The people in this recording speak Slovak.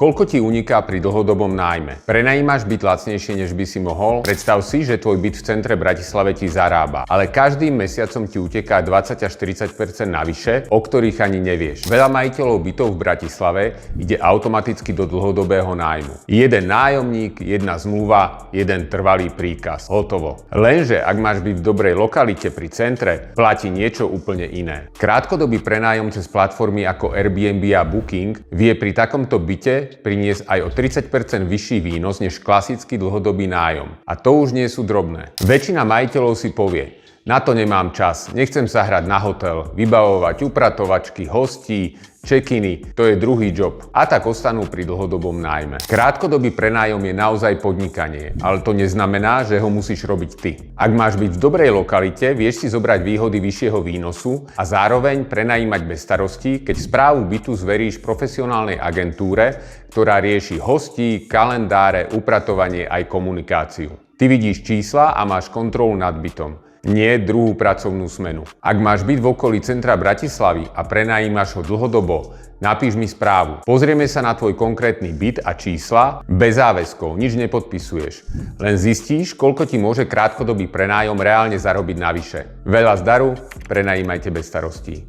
Koľko ti uniká pri dlhodobom nájme? Prenajímaš byt lacnejšie, než by si mohol? Predstav si, že tvoj byt v centre Bratislave ti zarába, ale každým mesiacom ti uteká 20 až 40% navyše, o ktorých ani nevieš. Veľa majiteľov bytov v Bratislave ide automaticky do dlhodobého nájmu. Jeden nájomník, jedna zmluva, jeden trvalý príkaz. Hotovo. Lenže ak máš byť v dobrej lokalite pri centre, platí niečo úplne iné. Krátkodobý prenájom cez platformy ako Airbnb a Booking vie pri takomto byte priniesť aj o 30% vyšší výnos než klasický dlhodobý nájom. A to už nie sú drobné. Väčšina majiteľov si povie: na to nemám čas, nechcem sa hrať na hotel, vybavovať upratovačky, hostí, check-iny, to je druhý job. A tak ostanú pri dlhodobom nájme. Krátkodobý prenájom je naozaj podnikanie, ale to neznamená, že ho musíš robiť ty. Ak máš byť v dobrej lokalite, vieš si zobrať výhody vyššieho výnosu a zároveň prenajímať bez starostí, keď správu bytu zveríš profesionálnej agentúre, ktorá rieši hostí, kalendáre, upratovanie aj komunikáciu. Ty vidíš čísla a máš kontrolu nad bytom. Nie druhú pracovnú smenu. Ak máš byt v okolí centra Bratislavy a prenajímaš ho dlhodobo, napíš mi správu. Pozrieme sa na tvoj konkrétny byt a čísla bez záväzkov, nič nepodpisuješ. Len zistíš, koľko ti môže krátkodobý prenájom reálne zarobiť navyše. Veľa zdaru, prenajímajte bez starostí.